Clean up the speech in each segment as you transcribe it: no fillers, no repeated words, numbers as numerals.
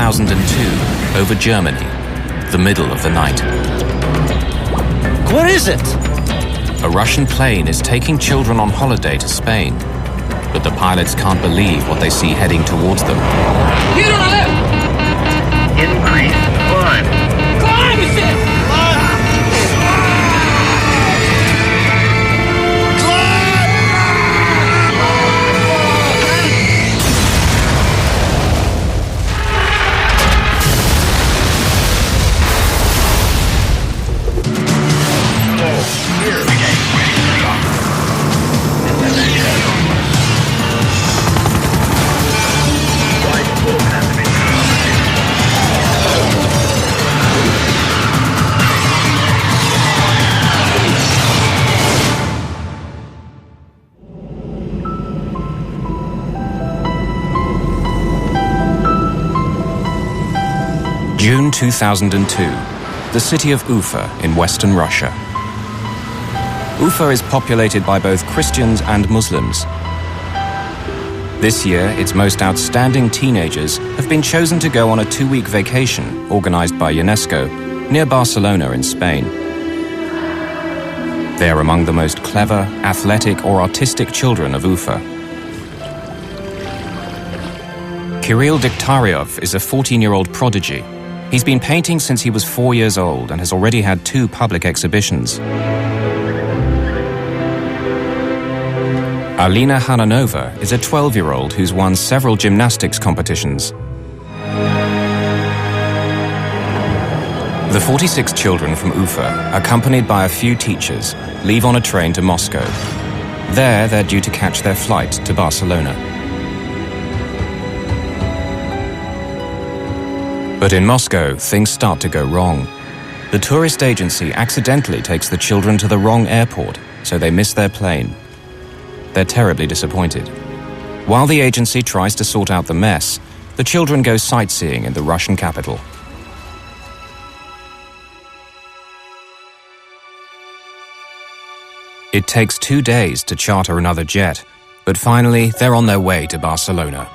2002 over Germany, the middle of the night. What is it? A Russian plane is taking children on holiday to Spain, but the pilots can't believe what they see heading towards them. Get on the left! Increase climb. Climb, he said! June 2002, the city of Ufa in western Russia. Ufa is populated by both Christians and Muslims. This year, its most outstanding teenagers have been chosen to go on a 2-week vacation organized by UNESCO near Barcelona in Spain. They are among the most clever, athletic or artistic children of Ufa. Kirill Diktaryov is a 14-year-old prodigy. He's been painting since he was 4 years old and has already had 2 public exhibitions. Alina Hananova is a 12-year-old who's won several gymnastics competitions. The 46 children from Ufa, accompanied by a few teachers, leave on a train to Moscow. There, they're due to catch their flight to Barcelona. But in Moscow, things start to go wrong. The tourist agency accidentally takes the children to the wrong airport, so they miss their plane. They're terribly disappointed. While the agency tries to sort out the mess, the children go sightseeing in the Russian capital. It takes 2 days to charter another jet, but finally they're on their way to Barcelona.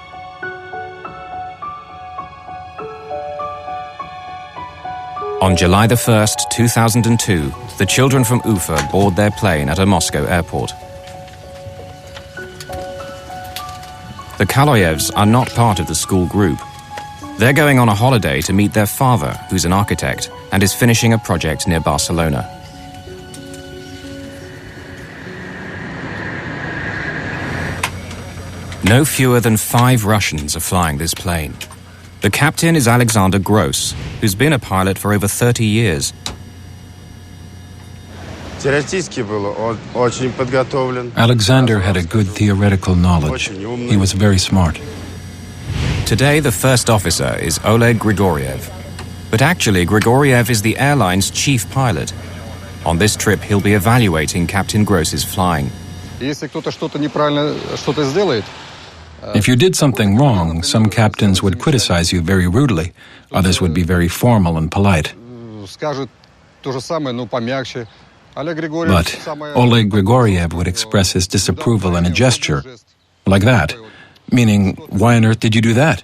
On July the 1st, 2002, the children from Ufa board their plane at a Moscow airport. The Kaloyevs are not part of the school group. They're going on a holiday to meet their father, who's an architect, and is finishing a project near Barcelona. No fewer than 5 Russians are flying this plane. The captain is Alexander Gross, who's been a pilot for over 30 years. Alexander had a good theoretical knowledge. He was very smart. Today, the first officer is Oleg Grigoriev. But actually, Grigoriev is the airline's chief pilot. On this trip, he'll be evaluating Captain Gross's flying. If you did something wrong, some captains would criticize you very rudely. Others would be very formal and polite. But Oleg Grigoriev would express his disapproval in a gesture, like that, meaning, why on earth did you do that?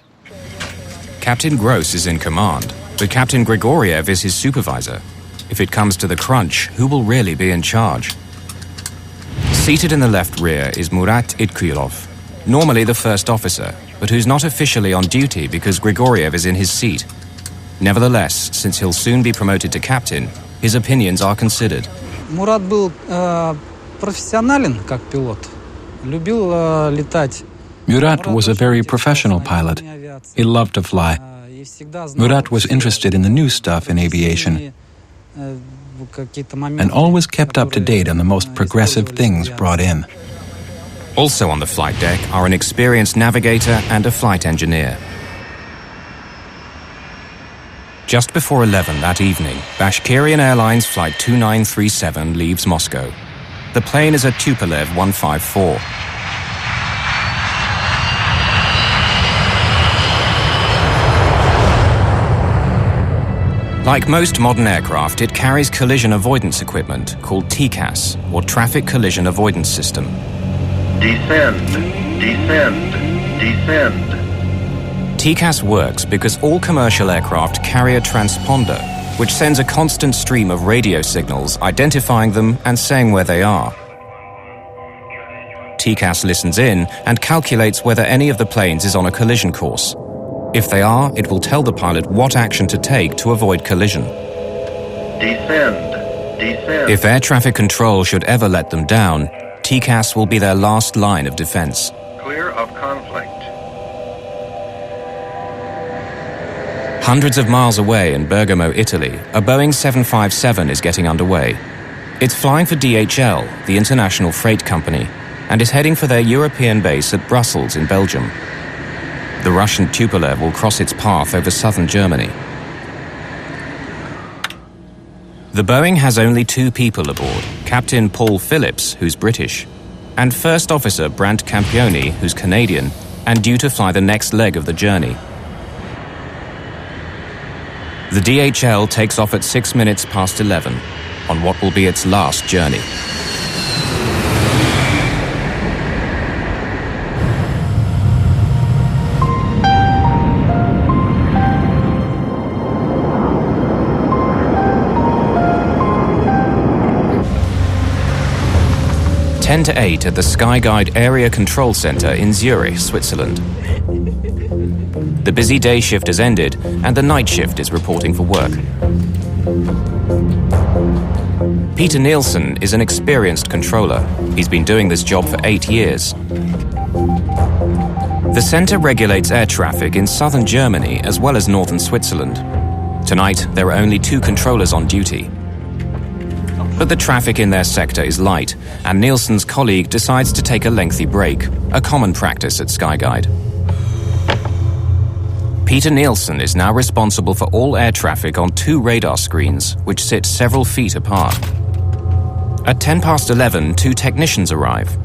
Captain Gross is in command, but Captain Grigoriev is his supervisor. If it comes to the crunch, who will really be in charge? Seated in the left rear is Murat Itkuyilov, normally the first officer, but who's not officially on duty because Grigoriev is in his seat. Nevertheless, since he'll soon be promoted to captain, his opinions are considered. Murat был профессионален как пилот. Любил летать. Murat was a very professional pilot. He loved to fly. Murat was interested in the new stuff in aviation and always kept up to date on the most progressive things brought in. Also on the flight deck are an experienced navigator and a flight engineer. Just before 11 that evening, Bashkirian Airlines Flight 2937 leaves Moscow. The plane is a Tupolev 154. Like most modern aircraft, it carries collision avoidance equipment called TCAS, or Traffic Collision Avoidance System. Descend, descend, descend. TCAS works because all commercial aircraft carry a transponder, which sends a constant stream of radio signals identifying them and saying where they are. TCAS listens in and calculates whether any of the planes is on a collision course. If they are, it will tell the pilot what action to take to avoid collision. Descend. If air traffic control should ever let them down, TCAS will be their last line of defense. Clear of conflict. Hundreds of miles away in Bergamo, Italy, a Boeing 757 is getting underway. It's flying for DHL, the international freight company, and is heading for their European base at Brussels in Belgium. The Russian Tupolev will cross its path over southern Germany. The Boeing has only 2 people aboard, Captain Paul Phillips, who's British, and First Officer Brant Campioni, who's Canadian, and due to fly the next leg of the journey. The DHL takes off at 6 minutes past 11 on what will be its last journey. Ten to 8 at the Skyguide Area Control Center in Zurich, Switzerland. The busy day shift has ended and the night shift is reporting for work. Peter Nielsen is an experienced controller. He's been doing this job for 8 years. The center regulates air traffic in southern Germany as well as northern Switzerland. Tonight, there are only 2 controllers on duty. But the traffic in their sector is light, and Nielsen's colleague decides to take a lengthy break, a common practice at Skyguide. Peter Nielsen is now responsible for all air traffic on 2 radar screens, which sit several feet apart. At 10 past 11, 2 technicians arrive.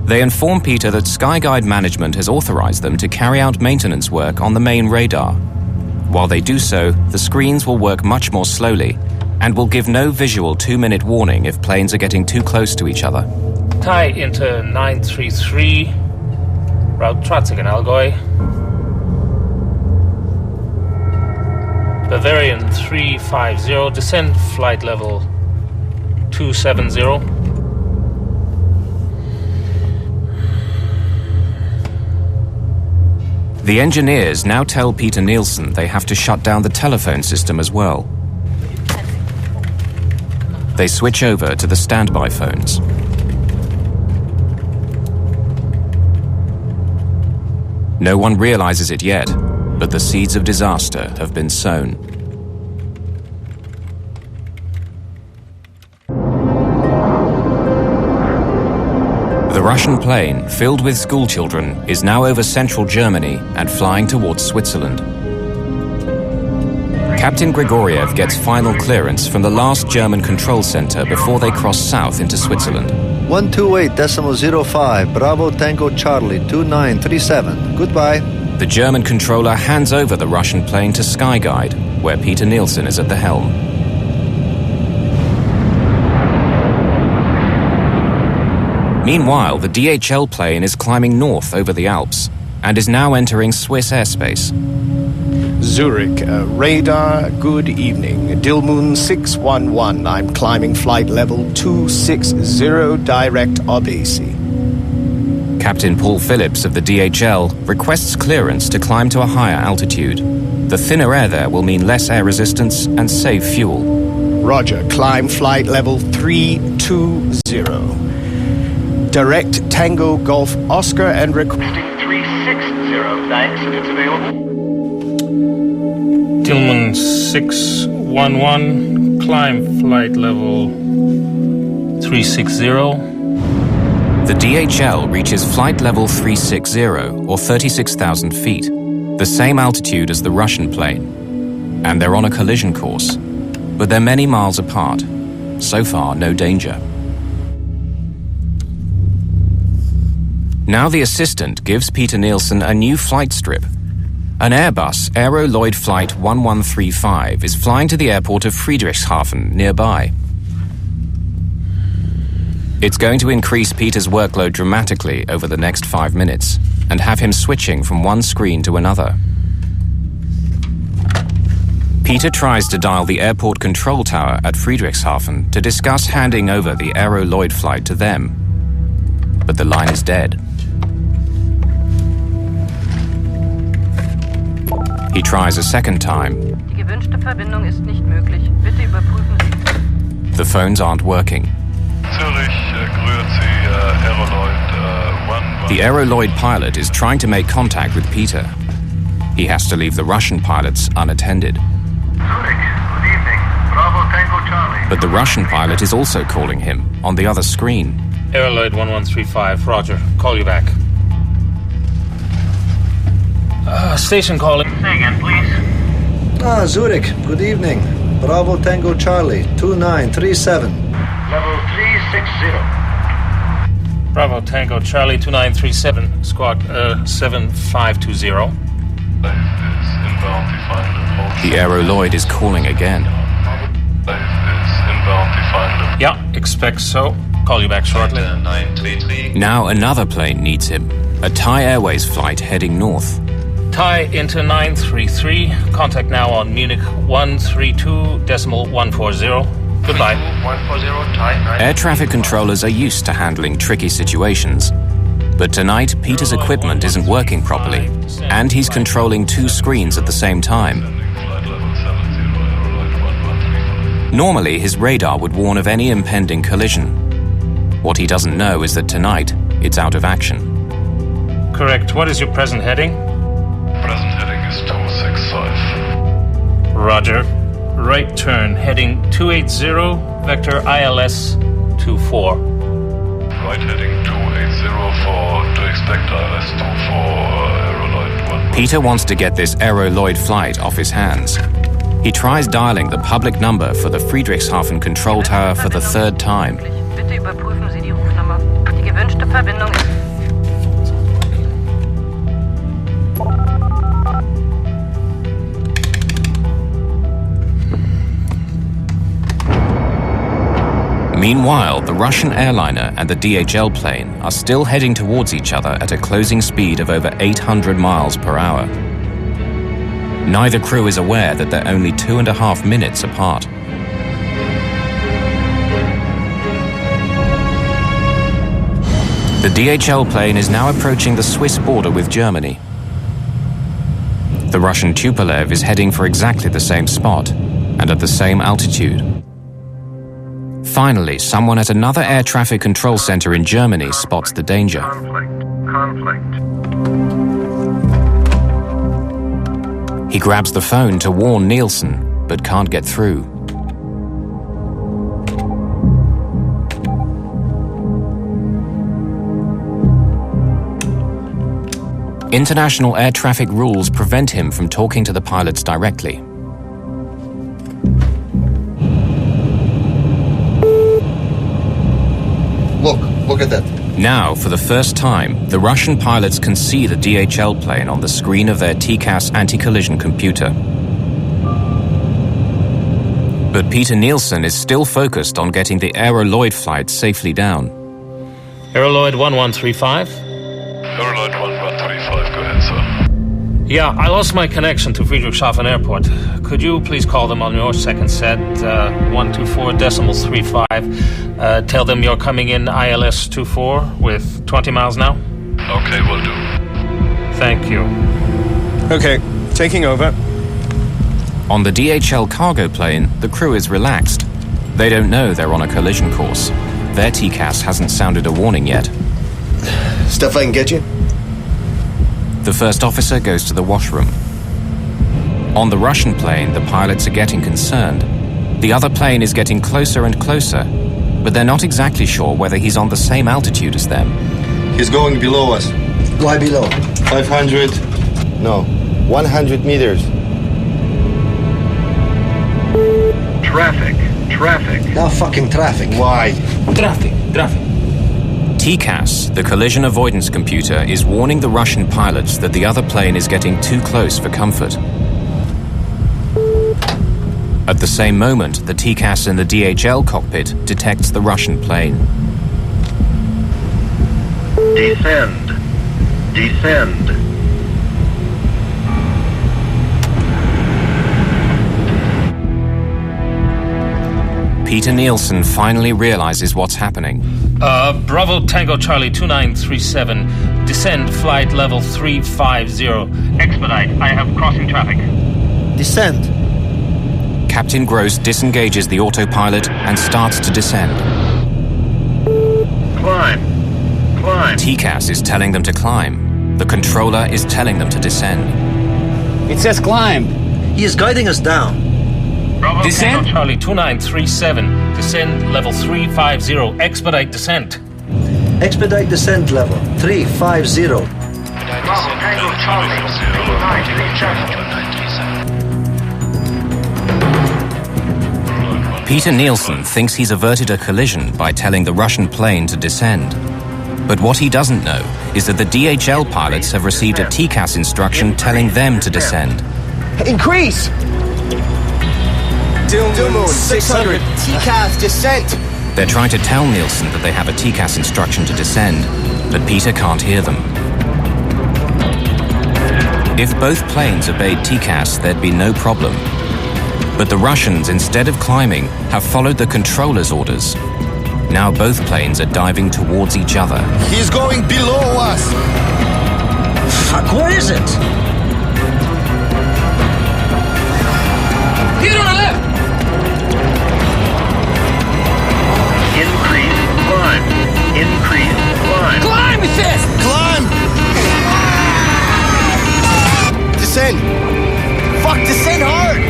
They inform Peter that Skyguide management has authorized them to carry out maintenance work on the main radar. While they do so, the screens will work much more slowly and will give no visual 2-minute warning if planes are getting too close to each other. Thai Inter 933, route traffic in Allgäu. Bavarian 350, descend flight level 270. The engineers now tell Peter Nielsen they have to shut down the telephone system as well. They switch over to the standby phones. No one realizes it yet, but the seeds of disaster have been sown. The Russian plane, filled with schoolchildren, is now over central Germany and flying towards Switzerland. Captain Grigoriev gets final clearance from the last German control center before they cross south into Switzerland. 128.05, Bravo Tango Charlie 2937. Goodbye. The German controller hands over the Russian plane to Skyguide, where Peter Nielsen is at the helm. Meanwhile, the DHL plane is climbing north over the Alps and is now entering Swiss airspace. Zurich, radar, good evening. Dilmun 611, I'm climbing flight level 260, direct Obesi. Captain Paul Phillips of the DHL requests clearance to climb to a higher altitude. The thinner air there will mean less air resistance and save fuel. Roger, climb flight level 320. Direct Tango Golf Oscar and requesting 360, thanks, and it's available. Tillman 611, climb flight level 360. The DHL reaches flight level 360, or 36,000 feet, the same altitude as the Russian plane. And they're on a collision course, but they're many miles apart. So far, no danger. Now the assistant gives Peter Nielsen a new flight strip. An Airbus Aero Lloyd Flight 1135 is flying to the airport of Friedrichshafen nearby. It's going to increase Peter's workload dramatically over the next 5 minutes and have him switching from one screen to another. Peter tries to dial the airport control tower at Friedrichshafen to discuss handing over the Aero Lloyd flight to them. But the line is dead. He tries a second time. Die gewünschte Verbindung ist nicht möglich. Bitte überprüfen Sie. The phones aren't working. The Aero Lloyd pilot is trying to make contact with Peter. He has to leave the Russian pilots unattended. Zurich, good evening. Bravo Tango Charlie. But the Russian pilot is also calling him on the other screen. Aero Lloyd 1135, roger. Call you back. Station calling. Say again, please. Zurich, good evening. Bravo Tango Charlie, 2937. Level 360. Bravo Tango Charlie 2937, squawk 7520. The Aero Lloyd is calling again. Yeah, expect so. Call you back shortly. Now another plane needs him. A Thai Airways flight heading north. Thai into 933. Contact now on Munich 132.140. Goodbye. 140 Thai. Air traffic controllers are used to handling tricky situations. But tonight, Peter's equipment isn't working properly, and he's controlling two screens at the same time. Normally, his radar would warn of any impending collision. What he doesn't know is that tonight, it's out of action. Correct. What is your present heading? Present heading is 265. Roger. Right turn, heading 280, vector ILS 24. Right heading 2804 to expect ILS 24, Aero Lloyd 1. Peter wants to get this Aero Lloyd flight off his hands. He tries dialing the public number for the Friedrichshafen control tower for the third time. Bitte überprüfen Sie die Rufnummer. Die gewünschte Verbindung ist... Meanwhile, the Russian airliner and the DHL plane are still heading towards each other at a closing speed of over 800 miles per hour. Neither crew is aware that they're only 2.5 minutes apart. The DHL plane is now approaching the Swiss border with Germany. The Russian Tupolev is heading for exactly the same spot and at the same altitude. Finally, someone at another air traffic control center in Germany spots the danger. Conflict. He grabs the phone to warn Nielsen, but can't get through. International air traffic rules prevent him from talking to the pilots directly. Look at that. Now, for the first time, the Russian pilots can see the DHL plane on the screen of their TCAS anti-collision computer. But Peter Nielsen is still focused on getting the Aero Lloyd flight safely down. Aero Lloyd 1135. Aero Lloyd 1135, go ahead, sir. Yeah, I lost my connection to Friedrichshafen Airport. Could you please call them on your second set, 124.35. Tell them you're coming in ILS 24 with 20 miles now? Okay, will do. Thank you. Okay, taking over. On the DHL cargo plane, the crew is relaxed. They don't know they're on a collision course. Their TCAS hasn't sounded a warning yet. Stuff I can get you? The first officer goes to the washroom. On the Russian plane, the pilots are getting concerned. The other plane is getting closer and closer, but they're not exactly sure whether he's on the same altitude as them. He's going below us. Why below? 500. No, 100 meters. Traffic. Now fucking traffic. Why? Traffic. TCAS, the collision avoidance computer, is warning the Russian pilots that the other plane is getting too close for comfort. At the same moment, the TCAS in the DHL cockpit detects the Russian plane. Descend. Peter Nielsen finally realizes what's happening. Bravo Tango Charlie 2937, descend flight level 350. Expedite, I have crossing traffic. Descend. Captain Gross disengages the autopilot and starts to descend. Climb. TCAS is telling them to climb. The controller is telling them to descend. It says climb. He is guiding us down. Bravo Descent? Tango Charlie 2937, descend level 350, expedite descent. Expedite descent level 350. Bravo Tango Charlie 2937. Peter Nielsen thinks he's averted a collision by telling the Russian plane to descend. But what he doesn't know is that the DHL pilots have received a TCAS instruction telling them to descend. Increase! Dilmoon 600, TCAS descent! They're trying to tell Nielsen that they have a TCAS instruction to descend, but Peter can't hear them. If both planes obeyed TCAS, there'd be no problem. But the Russians, instead of climbing, have followed the controller's orders. Now both planes are diving towards each other. He's going below us. Fuck, what is it? Here on the left! Increase climb. Climb, it says! Climb. Descend! Fuck, descend hard!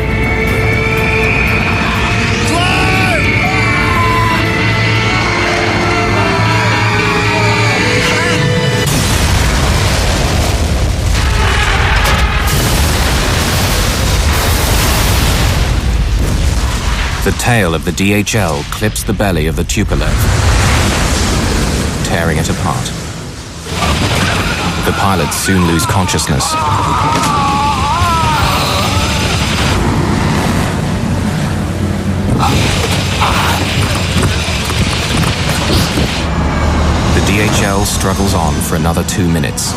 The tail of the DHL clips the belly of the Tupolev, tearing it apart. The pilots soon lose consciousness. The DHL struggles on for another 2 minutes.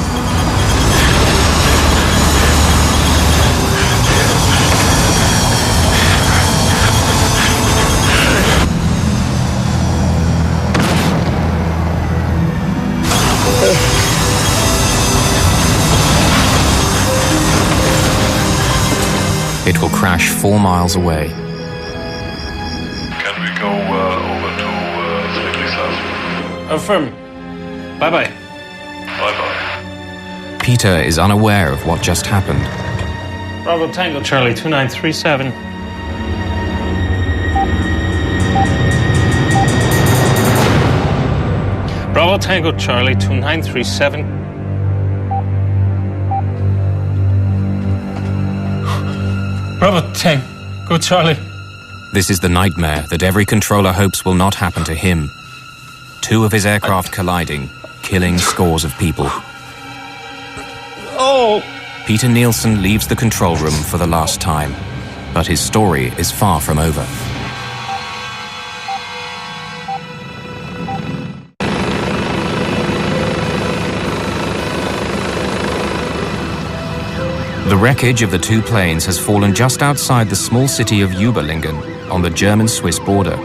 It will crash 4 miles away. Can we go over to Friedrichshafen? Affirm. Bye-bye. Bye-bye. Peter is unaware of what just happened. Bravo Tango Charlie 2937. Bravo Tango Charlie 2937. Bravo Tango Charlie. This is the nightmare that every controller hopes will not happen to him. 2 of his aircraft colliding, killing scores of people. Oh! Peter Nielsen leaves the control room for the last time, but his story is far from over. The wreckage of the 2 planes has fallen just outside the small city of Überlingen on the German-Swiss border.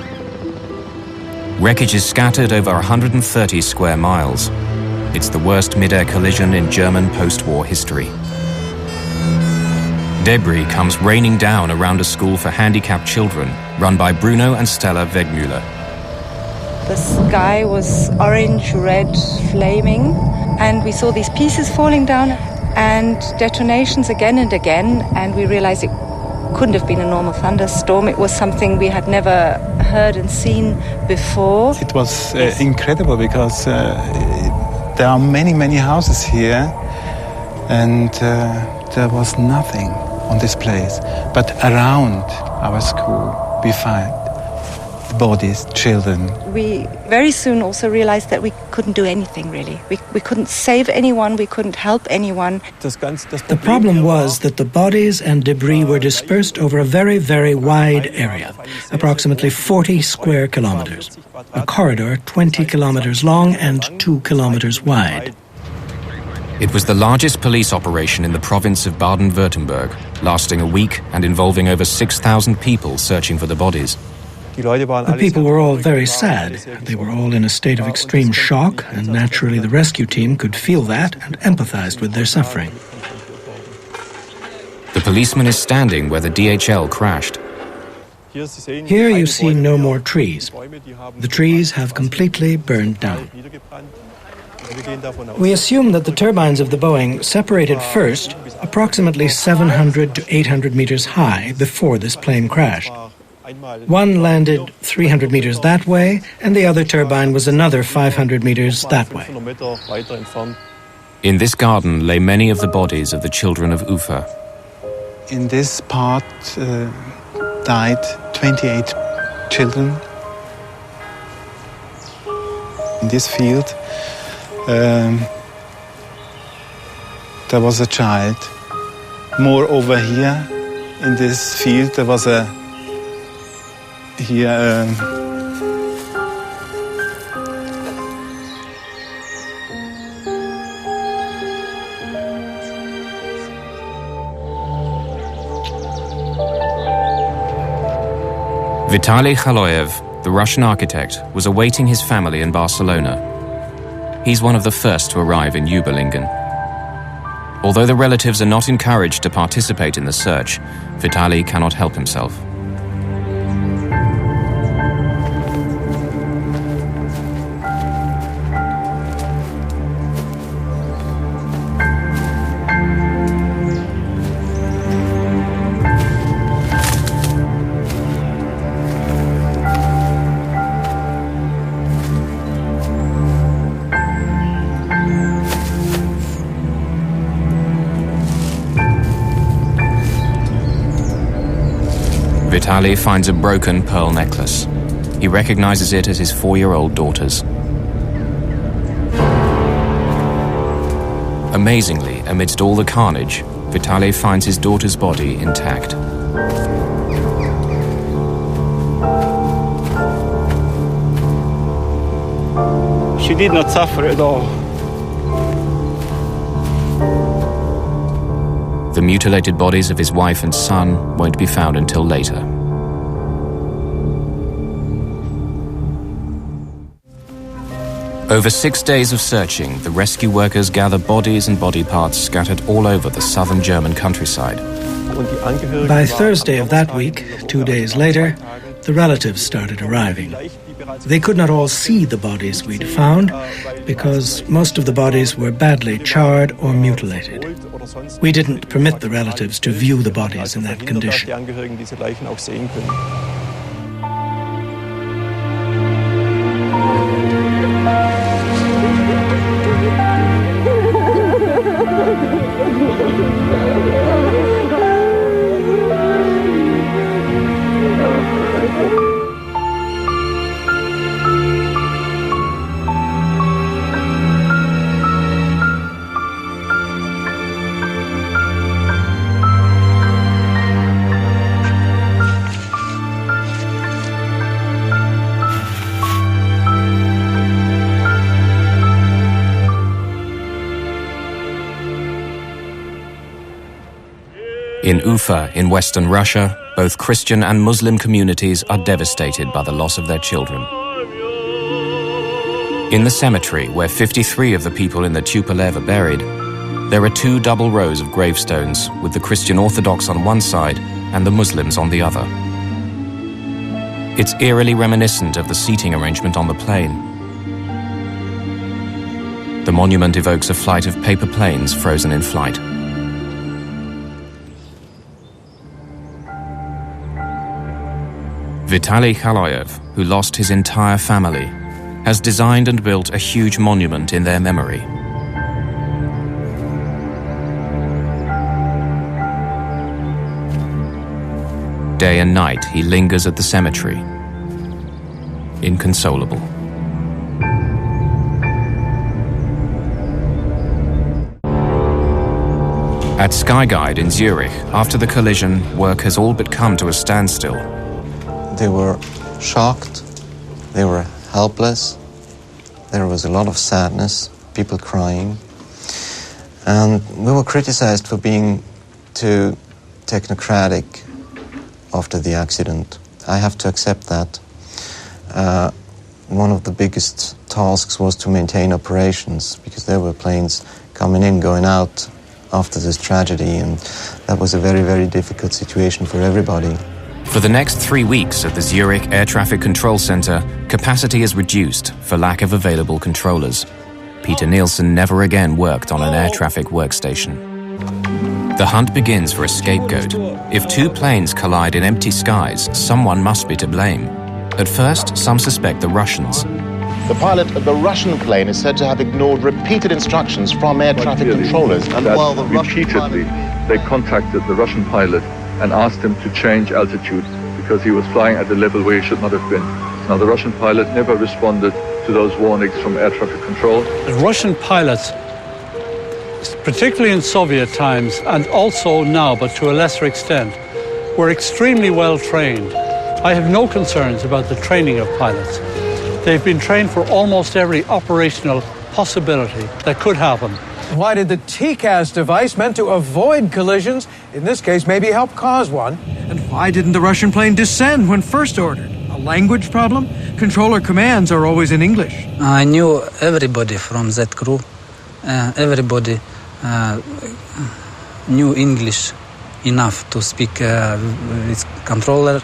Wreckage is scattered over 130 square miles. It's the worst mid-air collision in German post-war history. Debris comes raining down around a school for handicapped children run by Bruno and Stella Wegmüller. The sky was orange, red, flaming, and we saw these pieces falling down and detonations again and again, and we realized it couldn't have been a normal thunderstorm. It was something we had never heard and seen before. It was incredible because there are many, many houses here, and there was nothing on this place. But around our school, we find bodies, children. We very soon also realized that we couldn't do anything, really. We couldn't save anyone, we couldn't help anyone. The problem was that the bodies and debris were dispersed over a very, very wide area, approximately 40 square kilometers. A corridor 20 kilometers long and 2 kilometers wide. It was the largest police operation in the province of Baden-Württemberg, lasting a week and involving over 6,000 people searching for the bodies. The people were all very sad. They were all in a state of extreme shock, and naturally the rescue team could feel that and empathized with their suffering. The policeman is standing where the DHL crashed. Here you see no more trees. The trees have completely burned down. We assume that the turbines of the Boeing separated first, approximately 700 to 800 meters high before this plane crashed. One landed 300 meters that way, and the other turbine was another 500 meters that way. In this garden lay many of the bodies of the children of Ufa. In this part died 28 children. In this field there was a child. More over here in this field there was Vitaly Khaloyev, the Russian architect, was awaiting his family in Barcelona. He's one of the first to arrive in Überlingen. Although the relatives are not encouraged to participate in the search, Vitaly cannot help himself. Vitaly finds a broken pearl necklace. He recognizes it as his 4-year-old daughter's. Amazingly, amidst all the carnage, Vitaly finds his daughter's body intact. She did not suffer at all. The mutilated bodies of his wife and son won't be found until later. Over 6 days of searching, the rescue workers gather bodies and body parts scattered all over the southern German countryside. By Thursday of that week, 2 days later, the relatives started arriving. They could not all see the bodies we'd found because most of the bodies were badly charred or mutilated. We didn't permit the relatives to view the bodies in that condition. In Ufa, in western Russia, both Christian and Muslim communities are devastated by the loss of their children. In the cemetery, where 53 of the people in the Tupolev are buried, there are 2 double rows of gravestones with the Christian Orthodox on one side and the Muslims on the other. It's eerily reminiscent of the seating arrangement on the plane. The monument evokes a flight of paper planes frozen in flight. Vitaly Khaloyev, who lost his entire family, has designed and built a huge monument in their memory. Day and night he lingers at the cemetery, inconsolable. At Skyguide in Zurich, after the collision, work has all but come to a standstill. They were shocked, they were helpless, there was a lot of sadness, people crying, and we were criticized for being too technocratic after the accident. I have to accept that. one of the biggest tasks was to maintain operations, because there were planes coming in, going out after this tragedy, and that was a very, very difficult situation for everybody. For the next 3 weeks at the Zurich Air Traffic Control Center, capacity is reduced for lack of available controllers. Peter Nielsen never again worked on an air traffic workstation. The hunt begins for a scapegoat. If two planes collide in empty skies, someone must be to blame. At first, some suspect the Russians. The pilot of the Russian plane is said to have ignored repeated instructions from air traffic controllers. And while the repeatedly, they contacted the Russian pilot and asked him to change altitude because he was flying at a level where he should not have been. Now, the Russian pilot never responded to those warnings from air traffic control. The Russian pilots, particularly in Soviet times and also now, but to a lesser extent, were extremely well trained. I have no concerns about the training of pilots. They've been trained for almost every operational possibility that could happen. Why did the TCAS device, meant to avoid collisions, in this case maybe help cause one? And why didn't the Russian plane descend when first ordered? A language problem? Controller commands are always in English. I knew everybody from that crew. Everybody knew English enough to speak with controller.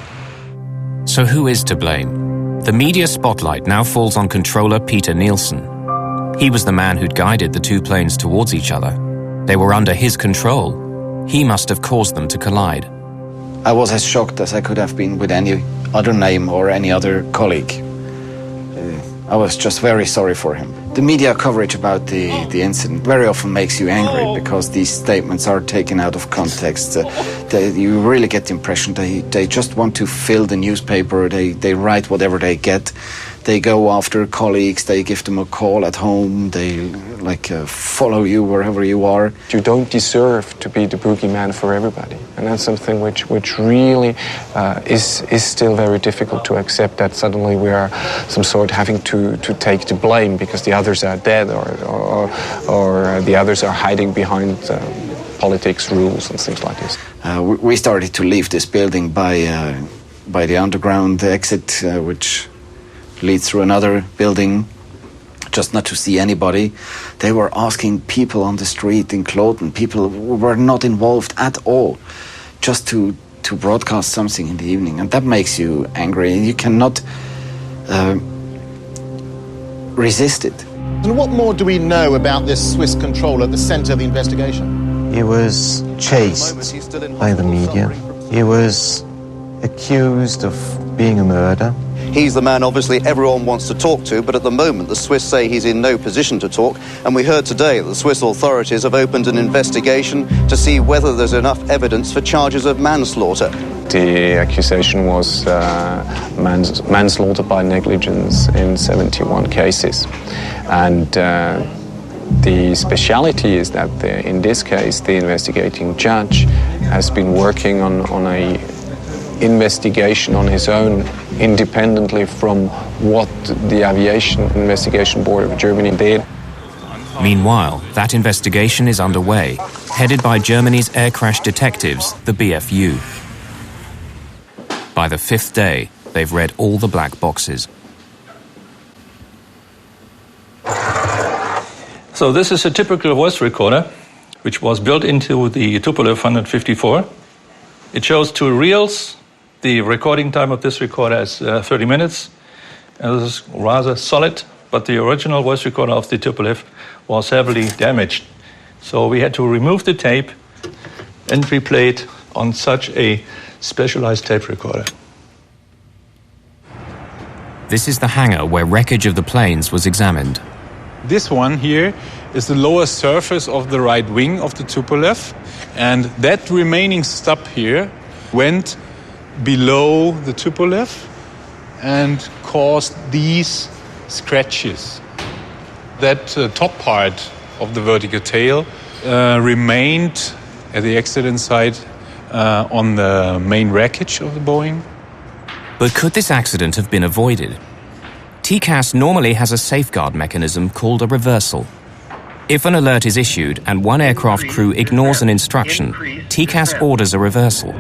So who is to blame? The media spotlight now falls on controller Peter Nielsen. He was the man who'd guided the two planes towards each other. They were under his control. He must have caused them to collide. I was as shocked as I could have been with any other name or any other colleague. I was just very sorry for him. The media coverage about the incident very often makes you angry because these statements are taken out of context. You really get the impression they just want to fill the newspaper. They write whatever they get. They go after colleagues, they give them a call at home, they follow you wherever you are. You don't deserve to be the boogeyman for everybody. And that's something which really is still very difficult to accept, that suddenly we are some sort having to take the blame because the others are dead or the others are hiding behind politics, rules and things like this. We started to leave this building by the underground exit, which leads through another building, just not to see anybody. They were asking people on the street in Kloten, people who were not involved at all, just to broadcast something in the evening. And that makes you angry, and you cannot resist it. And what more do we know about this Swiss controller at the center of the investigation? He was chased by the media. He was accused of being a murderer. He's the man, obviously, everyone wants to talk to, but at the moment the Swiss say he's in no position to talk. And we heard today that the Swiss authorities have opened an investigation to see whether there's enough evidence for charges of manslaughter. The accusation was manslaughter by negligence in 71 cases. And the speciality is that in this case, the investigating judge has been working on a investigation on his own, independently from what the Aviation Investigation Board of Germany did. Meanwhile, that investigation is underway, headed by Germany's air crash detectives, the BFU. By the fifth day, they've read all the black boxes. So this is a typical voice recorder, which was built into the Tupolev 154. It shows two reels. The recording time of this recorder is 30 minutes. And this is rather solid, but the original voice recorder of the Tupolev was heavily damaged. So we had to remove the tape and replay it on such a specialized tape recorder. This is the hangar where wreckage of the planes was examined. This one here is the lower surface of the right wing of the Tupolev, and that remaining stub here went below the Tupolev and caused these scratches. That top part of the vertical tail remained at the accident site on the main wreckage of the Boeing. But could this accident have been avoided? TCAS normally has a safeguard mechanism called a reversal. If an alert is issued and one aircraft crew ignores an instruction, TCAS orders a reversal.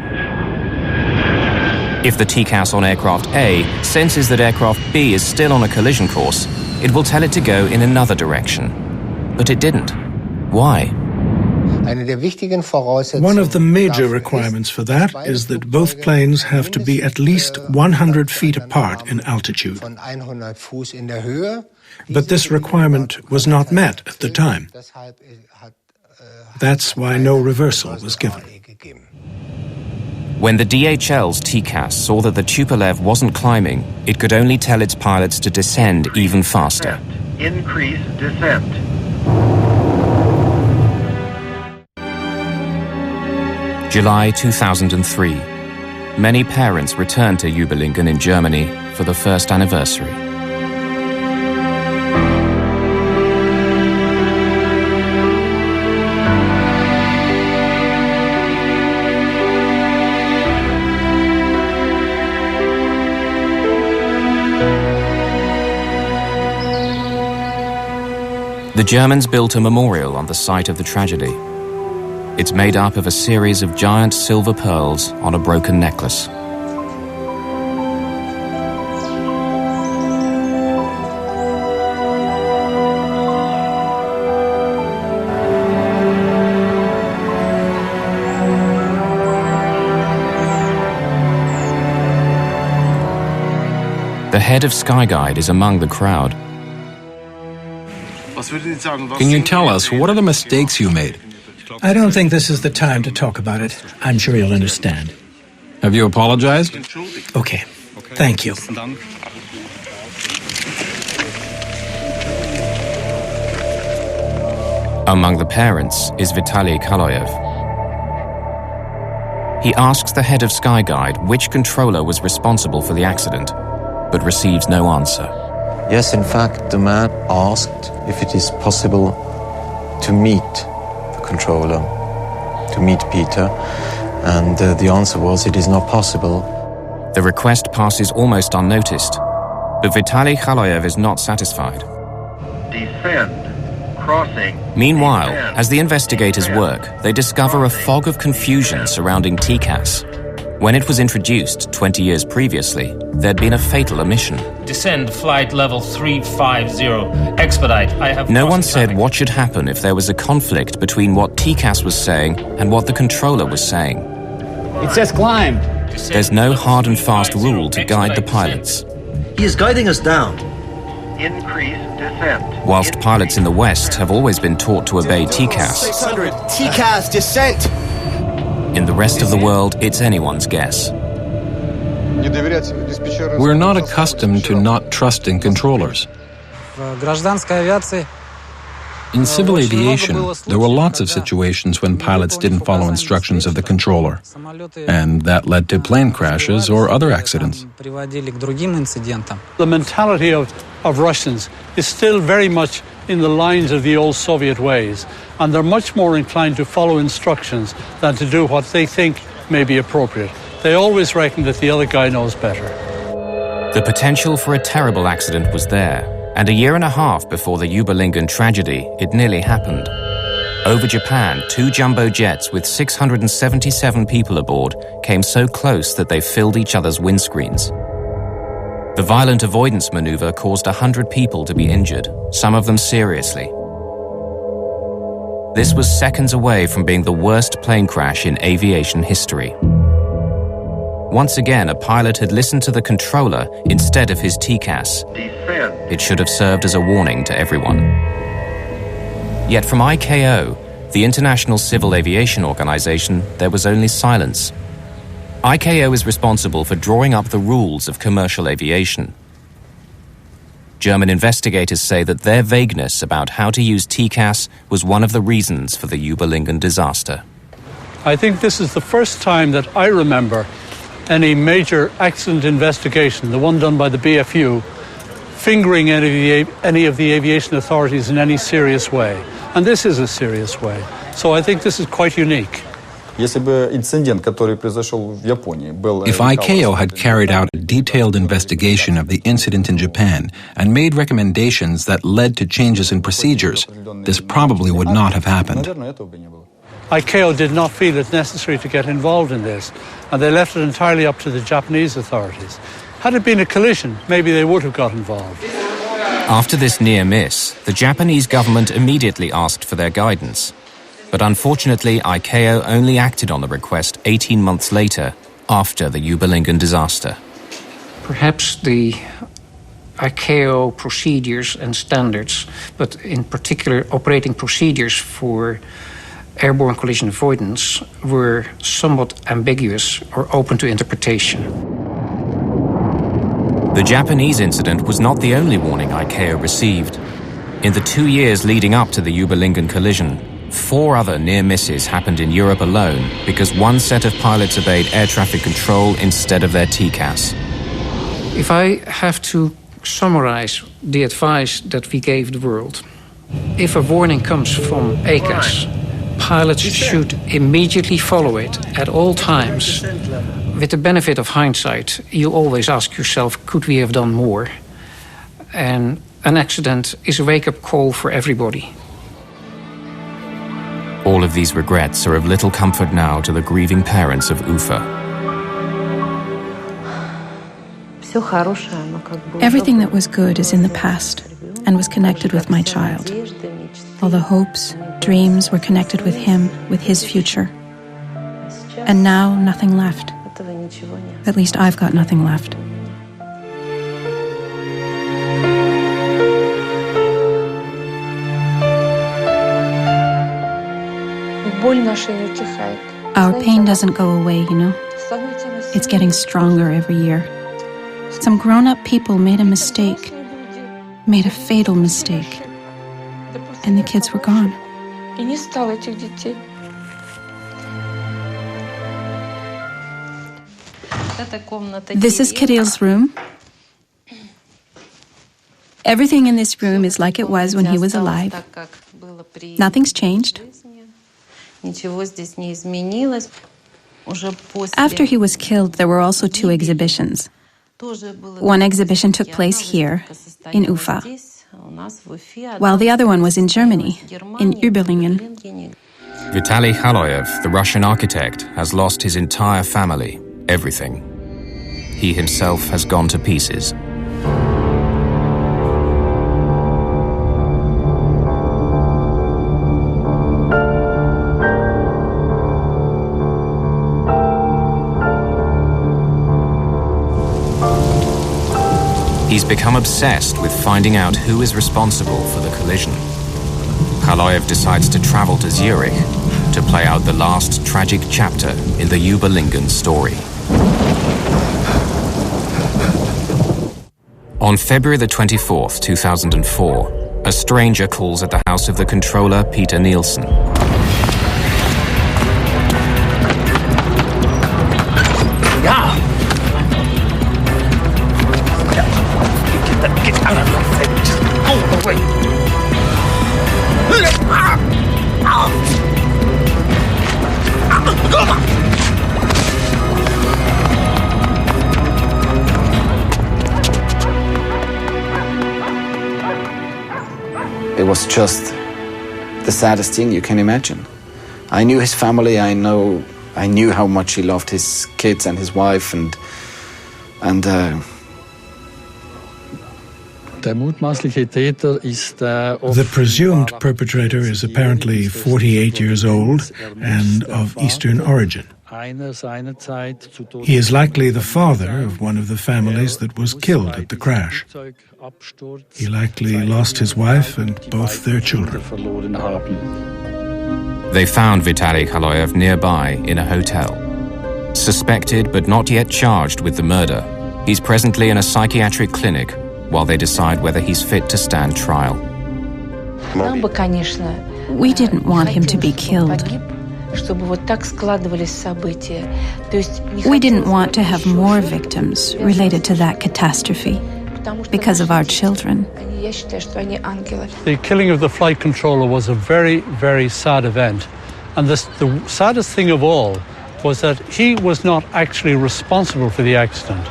If the TCAS on aircraft A senses that aircraft B is still on a collision course, it will tell it to go in another direction. But it didn't. Why? One of the major requirements for that is that both planes have to be at least 100 feet apart in altitude. But this requirement was not met at the time. That's why no reversal was given. When the DHL's TCAS saw that the Tupolev wasn't climbing, it could only tell its pilots to descend even faster. Increase descent. July 2003. Many parents returned to Überlingen in Germany for the first anniversary. The Germans built a memorial on the site of the tragedy. It's made up of a series of giant silver pearls on a broken necklace. The head of Skyguide is among the crowd. Can you tell us, what are the mistakes you made? I don't think this is the time to talk about it. I'm sure you'll understand. Have you apologized? Okay. Thank you. Among the parents is Vitaly Kaloyev. He asks the head of Skyguide which controller was responsible for the accident, but receives no answer. Yes, in fact, the man asked if it is possible to meet the controller, to meet Peter, and the answer was it is not possible. The request passes almost unnoticed, but Vitaly Kaloyev is not satisfied. Descend. Crossing. Meanwhile, as the investigators work, they discover a fog of confusion surrounding TCAS. When it was introduced 20 years previously, there'd been a fatal omission. Descend flight level 350. Expedite. I have... No one said what should happen if there was a conflict between what TCAS was saying and what the controller was saying. It says climb. There's no hard and fast rule to guide the pilots. He is guiding us down. Increase descent. Whilst pilots in the West have always been taught to obey TCAS, 600, TCAS, descent! in the rest of the world, it's anyone's guess. We're not accustomed to not trusting controllers. In civil aviation, there were lots of situations when pilots didn't follow instructions of the controller, and that led to plane crashes or other accidents. The mentality of Russians is still very much in the lines of the old Soviet ways, and they're much more inclined to follow instructions than to do what they think may be appropriate. They always reckon that the other guy knows better. The potential for a terrible accident was there, and a year and a half before the Überlingen tragedy, it nearly happened. Over Japan, 2 jumbo jets with 677 people aboard came so close that they filled each other's windscreens. The violent avoidance maneuver caused 100 people to be injured, some of them seriously. This was seconds away from being the worst plane crash in aviation history. Once again, a pilot had listened to the controller instead of his TCAS. It should have served as a warning to everyone. Yet from ICAO, the International Civil Aviation Organization, there was only silence. ICAO is responsible for drawing up the rules of commercial aviation. German investigators say that their vagueness about how to use TCAS was one of the reasons for the Überlingen disaster. I think this is the first time that I remember any major accident investigation, the one done by the BFU, fingering any of the aviation authorities in any serious way. And this is a serious way. So I think this is quite unique. If ICAO had carried out a detailed investigation of the incident in Japan and made recommendations that led to changes in procedures, this probably would not have happened. ICAO did not feel it necessary to get involved in this, and they left it entirely up to the Japanese authorities. Had it been a collision, maybe they would have got involved. After this near miss, the Japanese government immediately asked for their guidance. But unfortunately, ICAO only acted on the request 18 months later, after the Überlingen disaster. Perhaps the ICAO procedures and standards, but in particular operating procedures for airborne collision avoidance, were somewhat ambiguous or open to interpretation. The Japanese incident was not the only warning ICAO received. In the 2 years leading up to the Überlingen collision, 4 other near misses happened in Europe alone because one set of pilots obeyed air traffic control instead of their TCAS. If I have to summarize the advice that we gave the world, if a warning comes from ACAS, pilots should immediately follow it at all times. With the benefit of hindsight, you always ask yourself, could we have done more? And an accident is a wake-up call for everybody. All of these regrets are of little comfort now to the grieving parents of Ufa. Everything that was good is in the past and was connected with my child. All the hopes, dreams were connected with him, with his future. And now, nothing left. At least I've got nothing left. Our pain doesn't go away, you know. It's getting stronger every year. Some grown-up people made a mistake, made a fatal mistake, and the kids were gone. This is Kirill's room. Everything in this room is like it was when he was alive. Nothing's changed. After he was killed, there were also 2 exhibitions. One exhibition took place here, in Ufa, while the other one was in Germany, in Überlingen. Vitaly Khaloyev, the Russian architect, has lost his entire family, everything. He himself has gone to pieces. He's become obsessed with finding out who is responsible for the collision. Khaloyev decides to travel to Zurich to play out the last tragic chapter in the Überlingen story. On February the 24th, 2004, a stranger calls at the house of the controller, Peter Nielsen. It was just the saddest thing you can imagine. I knew his family. I knew how much he loved his kids and his wife, and The presumed perpetrator is apparently 48 years old and of Eastern origin. He is likely the father of one of the families that was killed at the crash. He likely lost his wife and both their children. They found Vitaly Khaloyev nearby in a hotel. Suspected but not yet charged with the murder, he's presently in a psychiatric clinic while they decide whether he's fit to stand trial. We didn't want him to be killed. We didn't want to have more victims related to that catastrophe because of our children. The killing of the flight controller was a very, very sad event. And the saddest thing of all was that he was not actually responsible for the accident.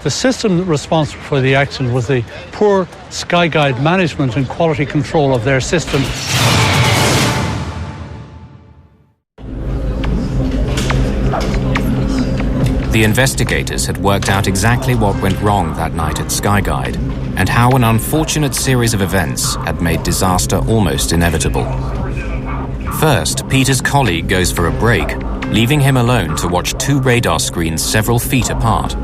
The system responsible for the accident was the poor Skyguide management and quality control of their system. The investigators had worked out exactly what went wrong that night at Skyguide, and how an unfortunate series of events had made disaster almost inevitable. First, Peter's colleague goes for a break, leaving him alone to watch two radar screens several feet apart.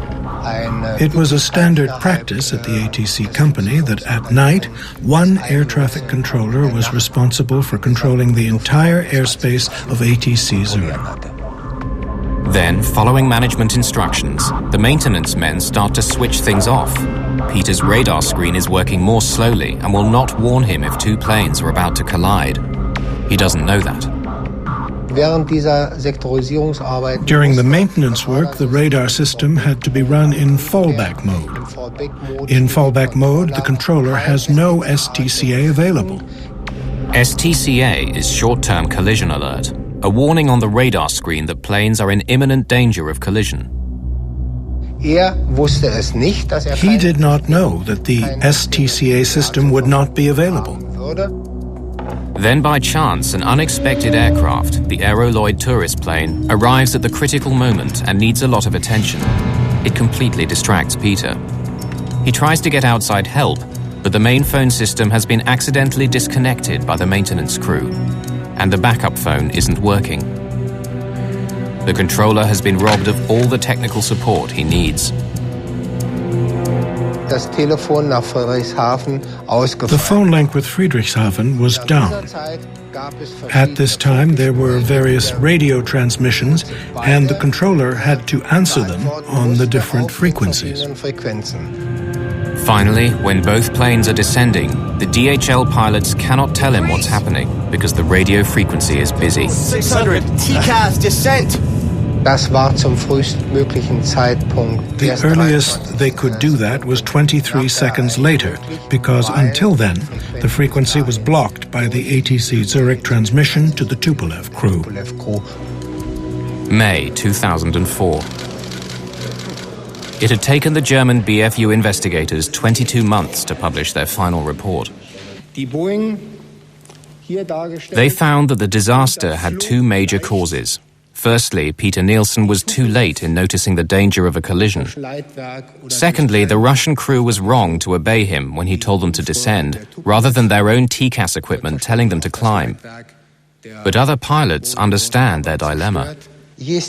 It was a standard practice at the ATC company that at night, one air traffic controller was responsible for controlling the entire airspace of ATC Zurich. Then, following management instructions, the maintenance men start to switch things off. Peter's radar screen is working more slowly and will not warn him if two planes are about to collide. He doesn't know that. During the maintenance work, the radar system had to be run in fallback mode. In fallback mode, the controller has no STCA available. STCA is short-term collision alert, a warning on the radar screen that planes are in imminent danger of collision. He did not know that the STCA system would not be available. Then by chance, an unexpected aircraft, the Aeroloid tourist plane, arrives at the critical moment and needs a lot of attention. It completely distracts Peter. He tries to get outside help, but the main phone system has been accidentally disconnected by the maintenance crew, and the backup phone isn't working. The controller has been robbed of all the technical support he needs. The phone link with Friedrichshafen was down. At this time, there were various radio transmissions, and the controller had to answer them on the different frequencies. Finally, when both planes are descending, the DHL pilots cannot tell him what's happening because the radio frequency is busy. 600, TCAS, descent! The earliest they could do that was 23 seconds later, because until then, the frequency was blocked by the ATC Zurich transmission to the Tupolev crew. May 2004. It had taken the German BFU investigators 22 months to publish their final report. They found that the disaster had two major causes. Firstly, Peter Nielsen was too late in noticing the danger of a collision. Secondly, the Russian crew was wrong to obey him when he told them to descend, rather than their own TCAS equipment telling them to climb. But other pilots understand their dilemma. The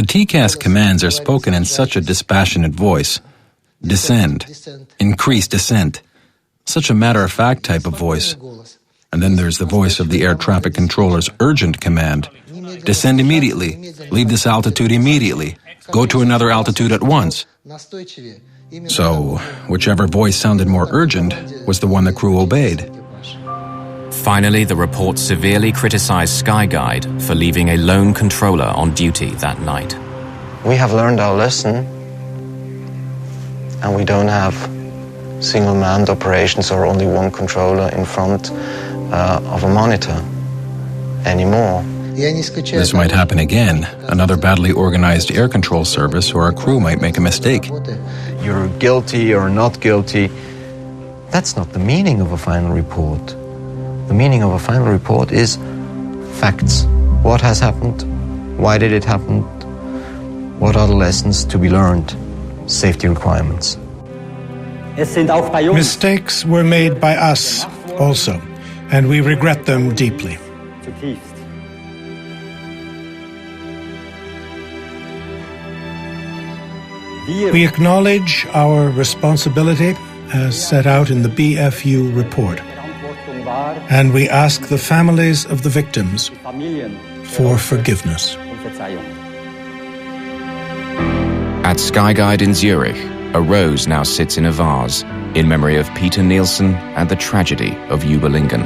TCAS commands are spoken in such a dispassionate voice. Descend. Increase descent. Such a matter-of-fact type of voice. And then there's the voice of the air traffic controller's urgent command. Descend immediately. Leave this altitude immediately. Go to another altitude at once. So, whichever voice sounded more urgent was the one the crew obeyed. Finally, the report severely criticized Skyguide for leaving a lone controller on duty that night. We have learned our lesson, and we don't have single-manned operations or only one controller in front of a monitor anymore. This might happen again. Another badly organized air control service or a crew might make a mistake. You're guilty or not guilty. That's not the meaning of a final report. The meaning of a final report is facts. What has happened? Why did it happen? What are the lessons to be learned? Safety requirements. Mistakes were made by us also, and we regret them deeply. We acknowledge our responsibility as set out in the BFU report, and we ask the families of the victims for forgiveness. At Skyguide in Zurich, a rose now sits in a vase in memory of Peter Nielsen and the tragedy of Überlingen.